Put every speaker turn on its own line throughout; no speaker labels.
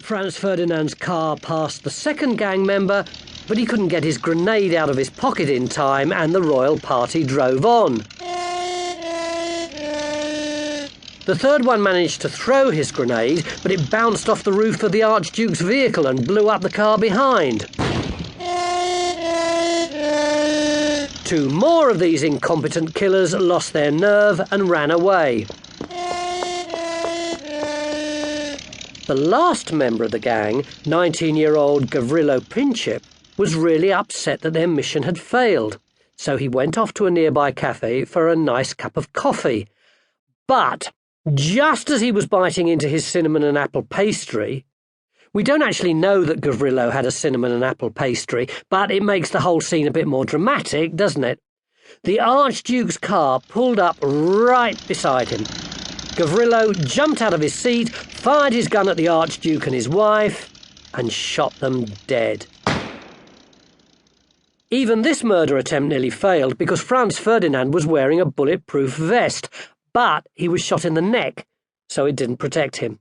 Franz Ferdinand's car passed the second gang member, but he couldn't get his grenade out of his pocket in time, and the royal party drove on. The third one managed to throw his grenade, but it bounced off the roof of the Archduke's vehicle and blew up the car behind. Two more of these incompetent killers lost their nerve and ran away. The last member of the gang, 19-year-old Gavrilo Princip, was really upset that their mission had failed, so he went off to a nearby cafe for a nice cup of coffee. But just as he was biting into his cinnamon and apple pastry— we don't actually know that Gavrilo had a cinnamon and apple pastry, but it makes the whole scene a bit more dramatic, doesn't it? The Archduke's car pulled up right beside him. Gavrilo jumped out of his seat, fired his gun at the Archduke and his wife, and shot them dead. Even this murder attempt nearly failed because Franz Ferdinand was wearing a bulletproof vest, but he was shot in the neck, so it didn't protect him.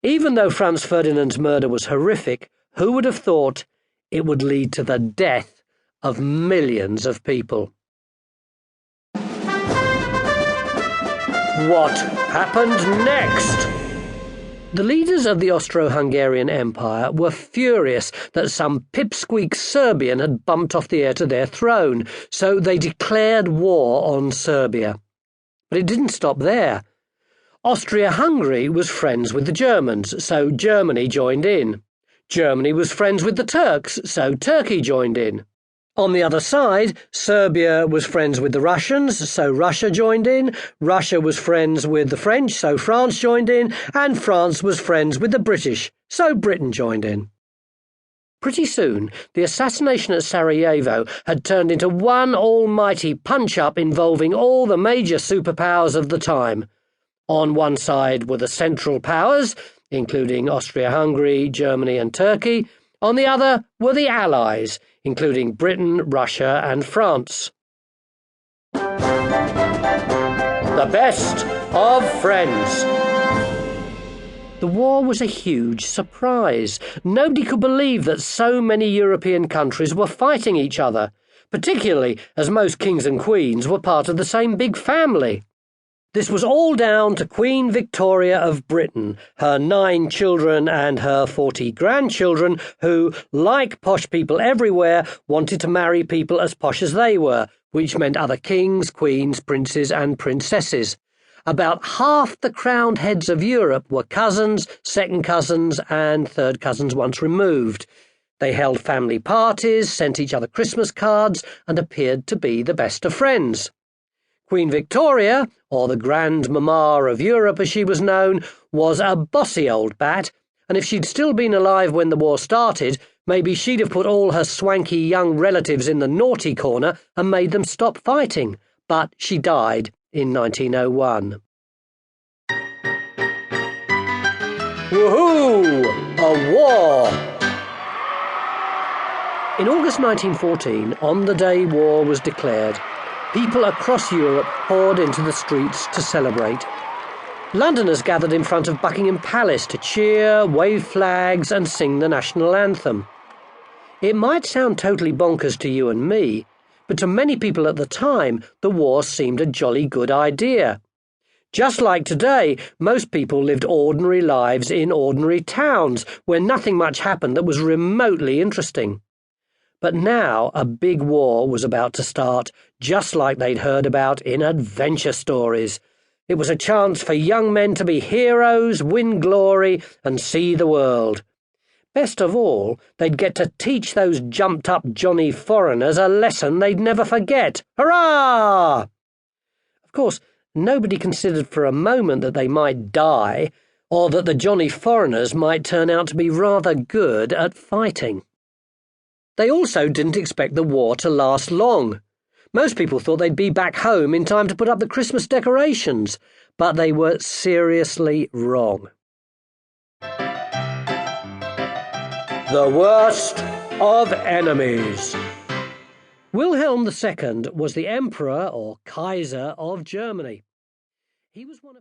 Even though Franz Ferdinand's murder was horrific, who would have thought it would lead to the death of millions of people? What happened next? The leaders of the Austro-Hungarian Empire were furious that some pipsqueak Serbian had bumped off the heir to their throne, so they declared war on Serbia. But it didn't stop there. Austria-Hungary was friends with the Germans, so Germany joined in. Germany was friends with the Turks, so Turkey joined in. On the other side, Serbia was friends with the Russians, so Russia joined in. Russia was friends with the French, so France joined in. And France was friends with the British, so Britain joined in. Pretty soon, the assassination at Sarajevo had turned into one almighty punch-up involving all the major superpowers of the time. On one side were the Central Powers, including Austria-Hungary, Germany and Turkey. On the other were the Allies, including Britain, Russia and France. The best of friends. The war was a huge surprise. Nobody could believe that so many European countries were fighting each other, particularly as most kings and queens were part of the same big family. This was all down to Queen Victoria of Britain, her 9 children and her 40 grandchildren, who, like posh people everywhere, wanted to marry people as posh as they were, which meant other kings, queens, princes and princesses. About half the crowned heads of Europe were cousins, second cousins and third cousins once removed. They held family parties, sent each other Christmas cards, and appeared to be the best of friends. Queen Victoria, or the Grand Mamma of Europe as she was known, was a bossy old bat, and if she'd still been alive when the war started, maybe she'd have put all her swanky young relatives in the naughty corner and made them stop fighting. But she died in 1901. Woohoo! A war! In August 1914, on the day war was declared, people across Europe poured into the streets to celebrate. Londoners gathered in front of Buckingham Palace to cheer, wave flags and sing the national anthem. It might sound totally bonkers to you and me, but to many people at the time, the war seemed a jolly good idea. Just like today, most people lived ordinary lives in ordinary towns where nothing much happened that was remotely interesting. But now a big war was about to start, just like they'd heard about in adventure stories. It was a chance for young men to be heroes, win glory, and see the world. Best of all, they'd get to teach those jumped-up Johnny foreigners a lesson they'd never forget. Hurrah! Of course, nobody considered for a moment that they might die, or that the Johnny foreigners might turn out to be rather good at fighting. They also didn't expect the war to last long. Most people thought they'd be back home in time to put up the Christmas decorations, but they were seriously wrong. The worst of enemies. Wilhelm II was the Emperor or Kaiser of Germany. He was one of